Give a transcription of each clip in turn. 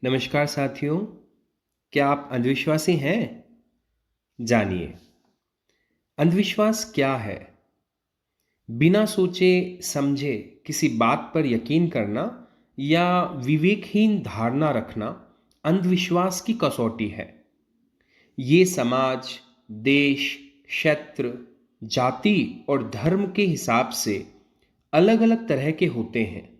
नमस्कार साथियों, क्या आप अंधविश्वासी हैं? जानिए, अंधविश्वास क्या है? बिना सोचे समझे किसी बात पर यकीन करना या विवेकहीन धारणा रखना अंधविश्वास की कसौटी है। ये समाज, देश, क्षेत्र, जाति और धर्म के हिसाब से अलग-अलग तरह के होते हैं।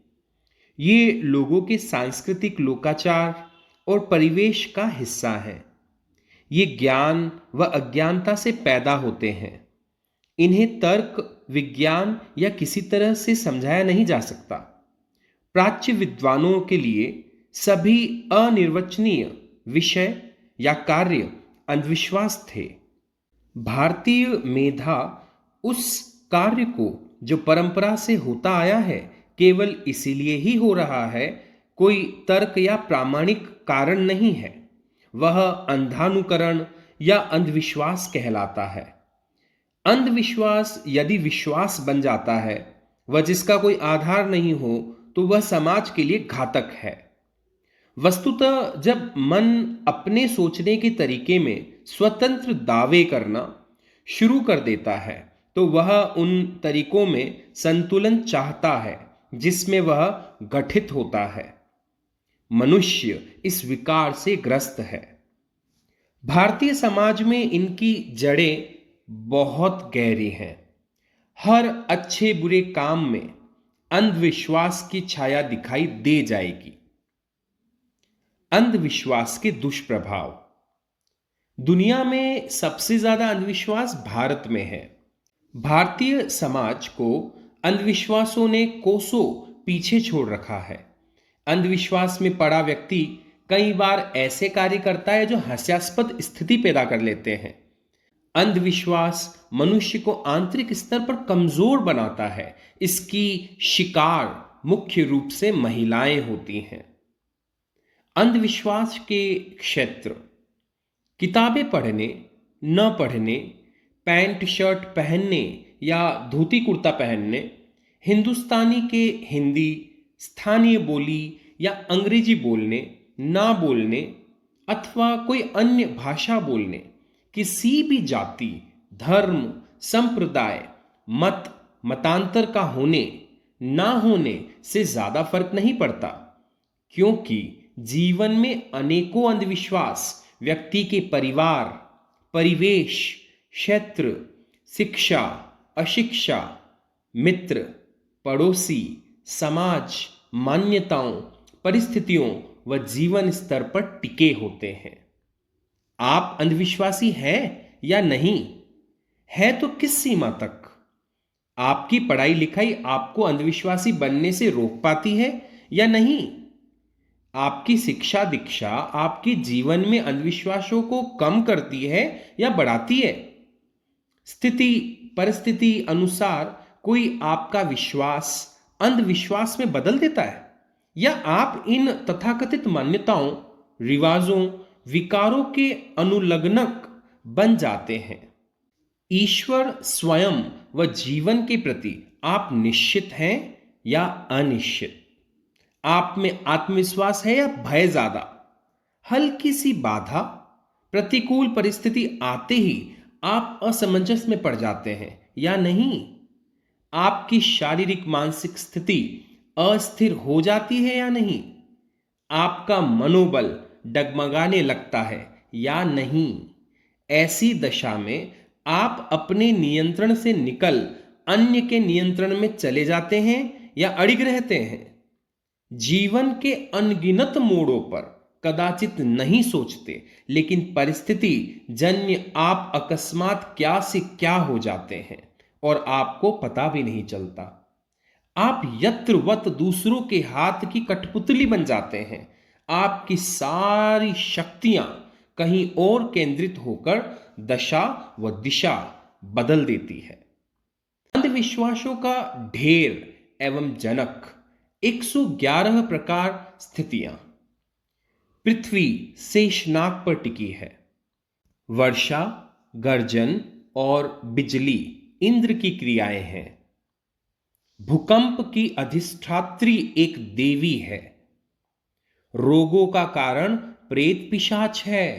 ये लोगों के सांस्कृतिक लोकाचार और परिवेश का हिस्सा है। ये ज्ञान व अज्ञानता से पैदा होते हैं। इन्हें तर्क, विज्ञान या किसी तरह से समझाया नहीं जा सकता। प्राच्य विद्वानों के लिए सभी अनिर्वचनीय विषय या कार्य अंधविश्वास थे। भारतीय मेधा उस कार्य को जो परंपरा से होता आया है केवल इसीलिए ही हो रहा है, कोई तर्क या प्रामाणिक कारण नहीं है, वह अंधानुकरण या अंधविश्वास कहलाता है। अंधविश्वास यदि विश्वास बन जाता है, वह जिसका कोई आधार नहीं हो, तो वह समाज के लिए घातक है। वस्तुतः जब मन अपने सोचने के तरीके में स्वतंत्र दावे करना शुरू कर देता है, तो वह उन तरीकों में संतुलन चाहता है जिसमें वह गठित होता है। मनुष्य इस विकार से ग्रस्त है। भारतीय समाज में इनकी जड़ें बहुत गहरी हैं। हर अच्छे बुरे काम में अंधविश्वास की छाया दिखाई दे जाएगी। अंधविश्वास के दुष्प्रभाव। दुनिया में सबसे ज्यादा अंधविश्वास भारत में है। भारतीय समाज को अंधविश्वासों ने कोसों पीछे छोड़ रखा है। अंधविश्वास में पड़ा व्यक्ति कई बार ऐसे कार्य करता है जो हास्यास्पद स्थिति पैदा कर लेते हैं। अंधविश्वास मनुष्य को आंतरिक स्तर पर कमजोर बनाता है। इसकी शिकार मुख्य रूप से महिलाएं होती हैं। अंधविश्वास के क्षेत्र: किताबें पढ़ने, न पढ़ने, पैंट शर्ट पहनने या धोती कुर्ता पहनने, हिंदुस्तानी के हिंदी, स्थानीय बोली या अंग्रेजी बोलने, ना बोलने अथवा कोई अन्य भाषा बोलने, किसी भी जाति, धर्म, संप्रदाय, मत, मतांतर का होने ना होने से ज्यादा फर्क नहीं पड़ता, क्योंकि जीवन में अनेकों अंधविश्वास व्यक्ति के परिवार, परिवेश, क्षेत्र, शिक्षा, अशिक्षा, मित्र, पड़ोसी, समाज, मान्यताओं, परिस्थितियों व जीवन स्तर पर टिके होते हैं। आप अंधविश्वासी हैं या नहीं? है तो किस सीमा तक? आपकी पढ़ाई लिखाई आपको अंधविश्वासी बनने से रोक पाती है या नहीं? आपकी शिक्षा दीक्षा आपके जीवन में अंधविश्वासों को कम करती है या बढ़ाती है? स्थिति परिस्थिति अनुसार कोई आपका विश्वास अंधविश्वास में बदल देता है, या आप इन तथाकथित मान्यताओं, रिवाजों, विकारों के अनुलग्नक बन जाते हैं। ईश्वर, स्वयं व जीवन के प्रति आप निश्चित हैं या अनिश्चित? आप में आत्मविश्वास है या भय ज्यादा? हल्की सी बाधा, प्रतिकूल परिस्थिति आते ही आप असमंजस में पड़ जाते हैं या नहीं? आपकी शारीरिक मानसिक स्थिति अस्थिर हो जाती है या नहीं? आपका मनोबल डगमगाने लगता है या नहीं? ऐसी दशा में आप अपने नियंत्रण से निकल अन्य के नियंत्रण में चले जाते हैं या अड़िग रहते हैं? जीवन के अनगिनत मोड़ों पर कदाचित नहीं सोचते, लेकिन परिस्थिति जन्य आप अकस्मात क्या से क्या हो जाते हैं और आपको पता भी नहीं चलता। आप यत्रवत दूसरों के हाथ की कठपुतली बन जाते हैं। आपकी सारी शक्तियां कहीं और केंद्रित होकर दशा व दिशा बदल देती है। अंधविश्वासों का ढेर एवं जनक: 111 प्रकार स्थितियां। पृथ्वी शेषनाग पर टिकी है। वर्षा, गर्जन और बिजली इंद्र की क्रियाएं हैं। भूकंप की अधिष्ठात्री एक देवी है। रोगों का कारण प्रेत पिशाच है।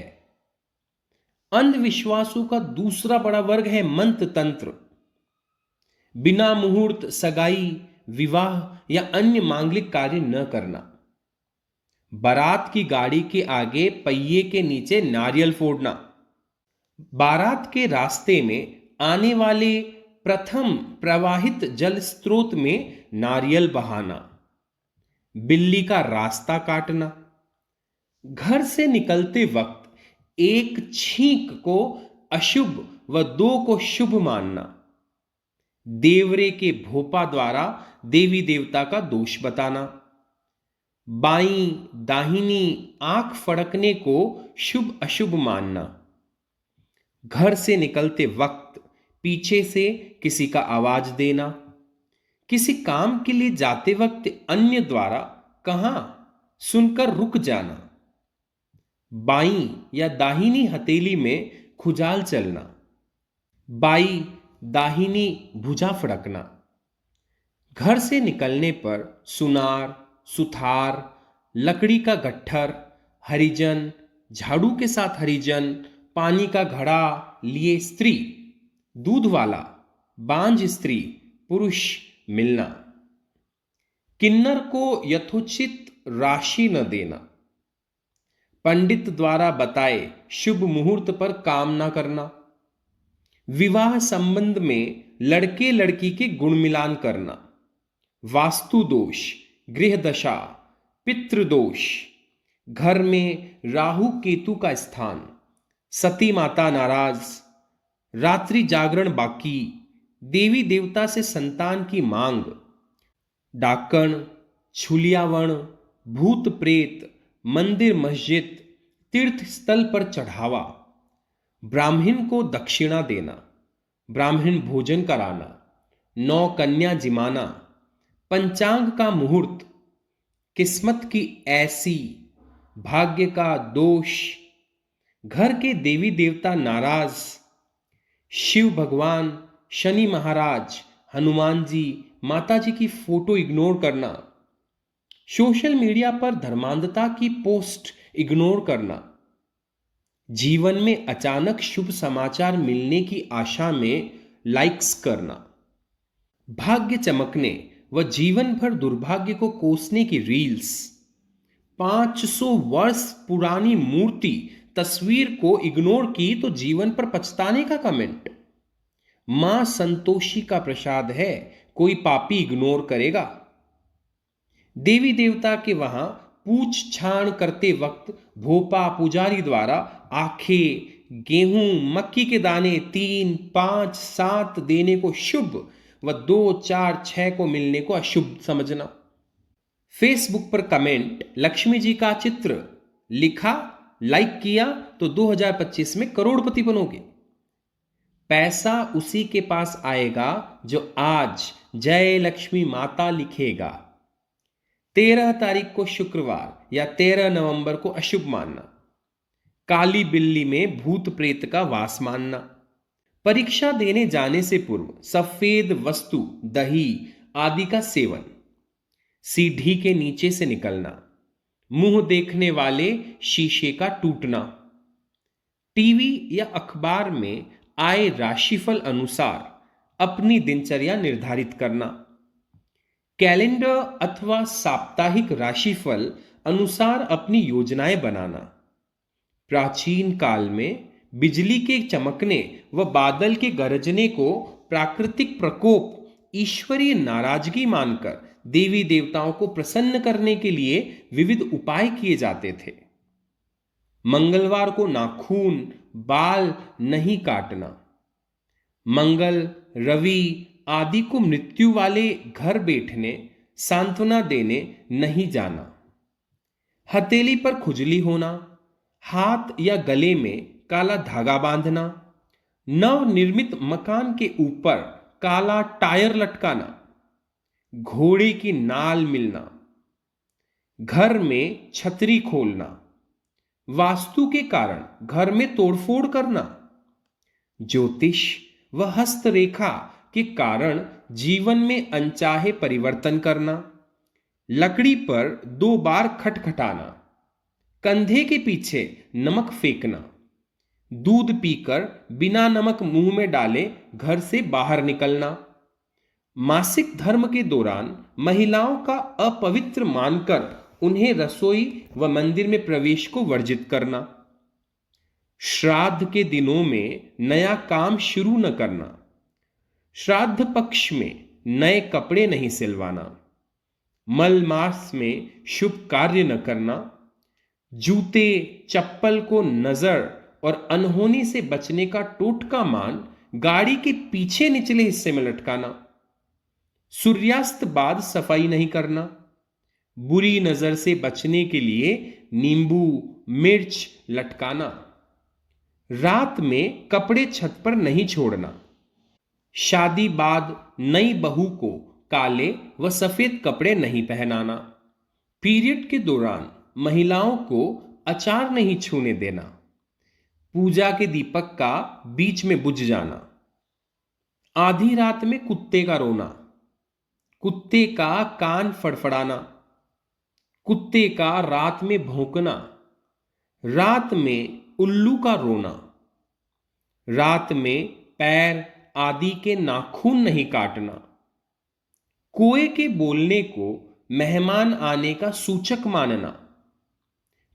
अंधविश्वासों का दूसरा बड़ा वर्ग है मंत्र तंत्र। बिना मुहूर्त सगाई, विवाह या अन्य मांगलिक कार्य न करना। बारात की गाड़ी के आगे पहिए के नीचे नारियल फोड़ना। बारात के रास्ते में आने वाले प्रथम प्रवाहित जल स्रोत में नारियल बहाना। बिल्ली का रास्ता काटना। घर से निकलते वक्त एक छींक को अशुभ व दो को शुभ मानना। देवरे के भोपा द्वारा देवी देवता का दोष बताना। बाईं दाहिनी आंख फड़कने को शुभ अशुभ मानना। घर से निकलते वक्त पीछे से किसी का आवाज देना। किसी काम के लिए जाते वक्त अन्य द्वारा कहा सुनकर रुक जाना। बाईं या दाहिनी हथेली में खुजाल चलना। बाई दाहिनी भुजा फड़कना। घर से निकलने पर सुनार, सुथार, लकड़ी का गट्ठर, हरिजन, झाड़ू के साथ हरिजन, पानी का घड़ा लिए स्त्री, दूध वाला, बांझ स्त्री, पुरुष मिलना। किन्नर को यथोचित राशि न देना। पंडित द्वारा बताए शुभ मुहूर्त पर काम न करना। विवाह संबंध में लड़के लड़की के गुण मिलान करना। वास्तु दोष, गृह दशा, पितृदोष, घर में राहु केतु का स्थान, सती माता नाराज, रात्रि जागरण बाकी, देवी देवता से संतान की मांग, डाकण, छुलियावण, भूत प्रेत, मंदिर मस्जिद, तीर्थ स्थल पर चढ़ावा, ब्राह्मण को दक्षिणा देना, ब्राह्मण भोजन कराना, 9 कन्या जिमाना, पंचांग का मुहूर्त, किस्मत की ऐसी, भाग्य का दोष, घर के देवी देवता नाराज, शिव भगवान, शनि महाराज, हनुमान जी, माता जी की फोटो इग्नोर करना, सोशल मीडिया पर धर्मांधता की पोस्ट इग्नोर करना, जीवन में अचानक शुभ समाचार मिलने की आशा में लाइक्स करना, भाग्य चमकने व जीवन भर दुर्भाग्य को कोसने की रील्स, 500 वर्ष पुरानी मूर्ति तस्वीर को इग्नोर की तो जीवन पर पछताने का कमेंट, मां संतोषी का प्रसाद है, कोई पापी इग्नोर करेगा। देवी देवता के वहां पूछ छाण करते वक्त भोपा पुजारी द्वारा आखे, गेहूं, मक्की के दाने 3, 5, 7 देने को शुभ व 2, 4, 6 को मिलने को अशुभ समझना। फेसबुक पर कमेंट, लक्ष्मी जी का चित्र लिखा, लाइक किया तो 2025 में करोड़पति बनोगे। पैसा उसी के पास आएगा जो आज जय लक्ष्मी माता लिखेगा। 13 तारीख को शुक्रवार या 13 नवंबर को अशुभ मानना। काली बिल्ली में भूत प्रेत का वास मानना। परीक्षा देने जाने से पूर्व सफेद वस्तु, दही आदि का सेवन। सीढ़ी के नीचे से निकलना। मुंह देखने वाले शीशे का टूटना। टीवी या अखबार में आए राशिफल अनुसार अपनी दिनचर्या निर्धारित करना। कैलेंडर अथवा साप्ताहिक राशिफल अनुसार अपनी योजनाएं बनाना। प्राचीन काल में बिजली के चमकने व बादल के गरजने को प्राकृतिक प्रकोप, ईश्वरीय नाराजगी मानकर देवी देवताओं को प्रसन्न करने के लिए विविध उपाय किए जाते थे। मंगलवार को नाखून, बाल नहीं काटना। मंगल, रवि आदि को मृत्यु वाले घर बैठने, सांत्वना देने नहीं जाना। हथेली पर खुजली होना, हाथ या गले में काला धागा बांधना, नवनिर्मित मकान के ऊपर काला टायर लटकाना, घोड़े की नाल मिलना, घर में छतरी खोलना, वास्तु के कारण घर में तोड़फोड़ करना, ज्योतिष व हस्तरेखा के कारण जीवन में अनचाहे परिवर्तन करना, लकड़ी पर 2 बार खटखटाना, कंधे के पीछे नमक फेंकना, दूध पीकर बिना नमक मुंह में डाले घर से बाहर निकलना, मासिक धर्म के दौरान महिलाओं का अपवित्र मानकर उन्हें रसोई व मंदिर में प्रवेश को वर्जित करना, श्राद्ध के दिनों में नया काम शुरू न करना, श्राद्ध पक्ष में नए कपड़े नहीं सिलवाना, मल मास में शुभ कार्य न करना, जूते चप्पल को नजर और अनहोनी से बचने का टोटका मान गाड़ी के पीछे निचले हिस्से में लटकाना, सूर्यास्त बाद सफाई नहीं करना, बुरी नजर से बचने के लिए नींबू मिर्च लटकाना, रात में कपड़े छत पर नहीं छोड़ना, शादी बाद नई बहू को काले व सफेद कपड़े नहीं पहनाना, पीरियड के दौरान महिलाओं को अचार नहीं छूने देना, पूजा के दीपक का बीच में बुझ जाना, आधी रात में कुत्ते का रोना, कुत्ते का कान फड़फड़ाना, कुत्ते का रात में भौंकना, रात में उल्लू का रोना, रात में पैर आदि के नाखून नहीं काटना, कोए के बोलने को मेहमान आने का सूचक मानना,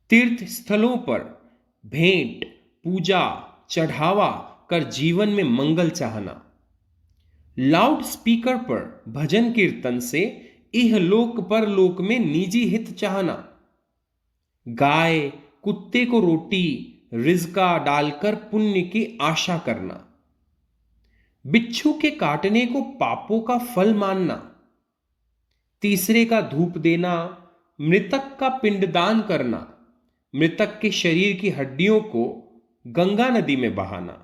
तीर्थ स्थलों पर भेंट पूजा चढ़ावा कर जीवन में मंगल चाहना, लाउड स्पीकर पर भजन कीर्तन से इहलोक परलोक में निजी हित चाहना, गाय कुत्ते को रोटी रिज़्का डालकर पुण्य की आशा करना, बिच्छू के काटने को पापों का फल मानना, तीसरे का धूप देना, मृतक का पिंडदान करना, मृतक के शरीर की हड्डियों को गंगा नदी में बहाना,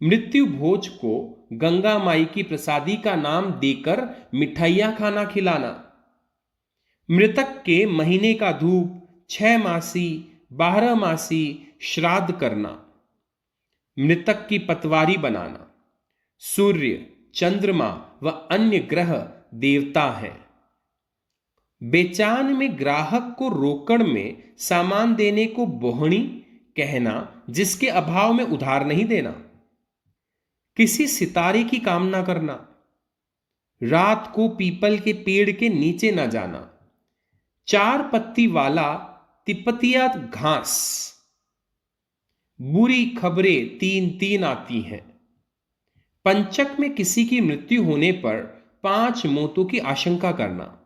मृत्यु भोज को गंगा माई की प्रसादी का नाम देकर मिठाइयां खाना खिलाना, मृतक के महीने का धूप 6 मासी 12 मासी श्राद्ध करना, मृतक की पतवारी बनाना, सूर्य चंद्रमा व अन्य ग्रह देवता हैं, बेचान में ग्राहक को रोकड़ में सामान देने को बोहणी कहना, जिसके अभाव में उधार नहीं देना, किसी सितारे की कामना करना, रात को पीपल के पेड़ के नीचे न जाना, 4 पत्ती वाला तिपतिया घास, बुरी खबरें 3-3 आती हैं, पंचक में किसी की मृत्यु होने पर 5 मौतों की आशंका करना,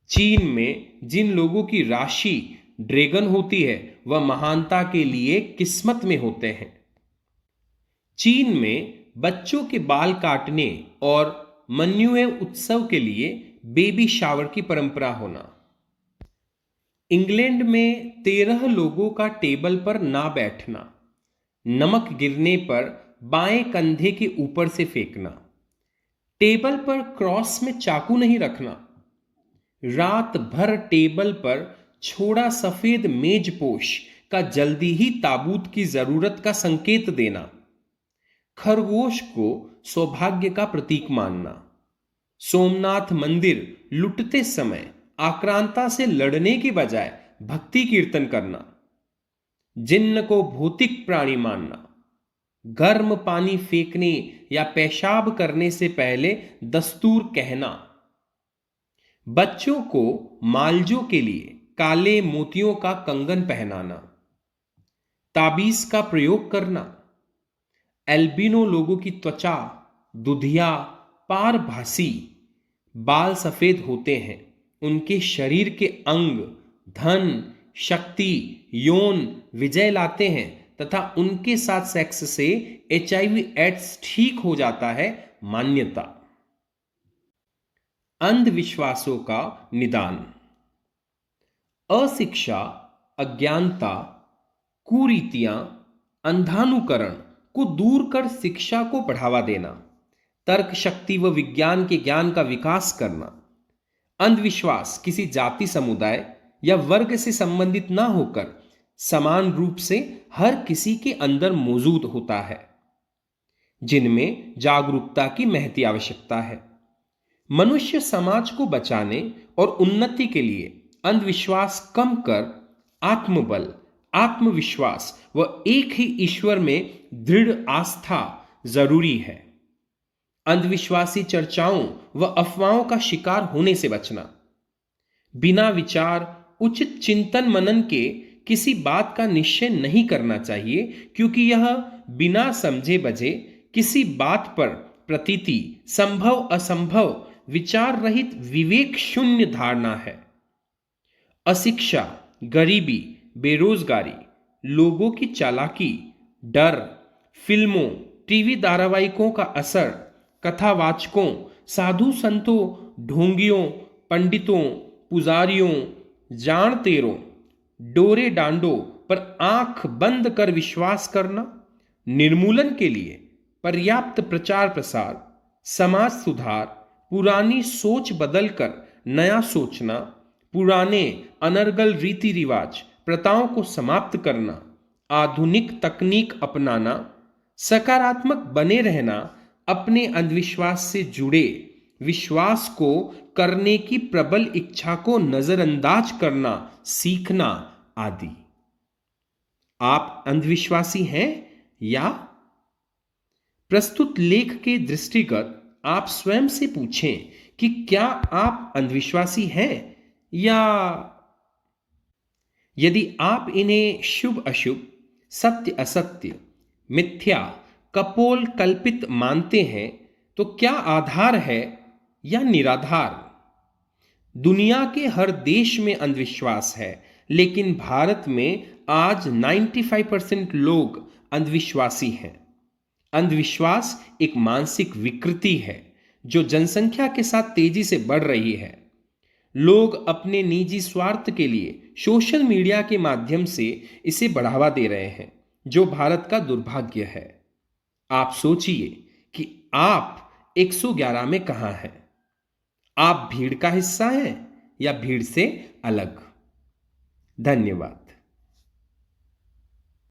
चीन में जिन लोगों की राशि ड्रैगन होती है वह महानता के लिए किस्मत में होते हैं, चीन में बच्चों के बाल काटने और मन्युए उत्सव के लिए बेबी शावर की परंपरा होना, इंग्लैंड में 13 लोगों का टेबल पर ना बैठना, नमक गिरने पर बाएं कंधे के ऊपर से फेंकना, टेबल पर क्रॉस में चाकू नहीं रखना, रात भर टेबल पर छोड़ा सफेद मेजपोश का जल्दी ही ताबूत की जरूरत का संकेत देना, खरगोश को सौभाग्य का प्रतीक मानना, सोमनाथ मंदिर लुटते समय आक्रांता से लड़ने के बजाय भक्ति कीर्तन करना, जिन्न को भौतिक प्राणी मानना, गर्म पानी फेंकने या पेशाब करने से पहले दस्तूर कहना, बच्चों को मालजों के लिए काले मोतियों का कंगन पहनाना, ताबीज का प्रयोग करना, एल्बिनो लोगों की त्वचा दुधिया पारभासी, बाल सफेद होते हैं, उनके शरीर के अंग धन शक्ति यौन विजय लाते हैं तथा उनके साथ सेक्स से HIV एड्स ठीक हो जाता है, मान्यता। अंधविश्वासों का निदान। अशिक्षा अज्ञानता कुरीतियां अंधानुकरण को दूर कर शिक्षा को बढ़ावा देना, तर्क शक्ति व विज्ञान के ज्ञान का विकास करना। अंधविश्वास किसी जाति समुदाय या वर्ग से संबंधित ना होकर समान रूप से हर किसी के अंदर मौजूद होता है, जिनमें जागरूकता की महती आवश्यकता है। मनुष्य समाज को बचाने और उन्नति के लिए अंधविश्वास कम कर आत्मबल, आत्मविश्वास व एक ही ईश्वर में दृढ़ आस्था जरूरी है। अंधविश्वासी चर्चाओं व अफवाहों का शिकार होने से बचना। बिना विचार उचित चिंतन मनन के किसी बात का निश्चय नहीं करना चाहिए, क्योंकि यह बिना समझे बजे किसी बात पर प्रतीति, संभव असंभव, विचार रहित विवेक शून्य धारणा है। अशिक्षा, गरीबी, बेरोजगारी, लोगों की चालाकी, डर, फिल्मों, टीवी धारावाहिकों का असर, कथावाचकों, साधु संतों, ढोंगियों, पंडितों, पुजारियों, जानतेरों, डोरे डांडों पर आंख बंद कर विश्वास करना, निर्मूलन के लिए पर्याप्त प्रचार प्रसार, समाज सुधार, पुरानी सोच बदलकर नया सोचना, पुराने अनर्गल रीति रिवाज प्रथाओं को समाप्त करना, आधुनिक तकनीक अपनाना, सकारात्मक बने रहना, अपने अंधविश्वास से जुड़े विश्वास को करने की प्रबल इच्छा को नजरअंदाज करना सीखना आदि। आप अंधविश्वासी हैं या? प्रस्तुत लेख के दृष्टिगत आप स्वयं से पूछें कि क्या आप अंधविश्वासी हैं, या यदि आप इन्हें शुभ अशुभ, सत्य असत्य, मिथ्या, कपोल, कल्पित मानते हैं, तो क्या आधार है या निराधार? दुनिया के हर देश में अंधविश्वास है, लेकिन भारत में आज 95% लोग अंधविश्वासी हैं। अंधविश्वास एक मानसिक विकृति है जो जनसंख्या के साथ तेजी से बढ़ रही है। लोग अपने निजी स्वार्थ के लिए सोशल मीडिया के माध्यम से इसे बढ़ावा दे रहे हैं, जो भारत का दुर्भाग्य है। आप सोचिए कि आप 111 में कहां हैं? आप भीड़ का हिस्सा हैं या भीड़ से अलग? धन्यवाद।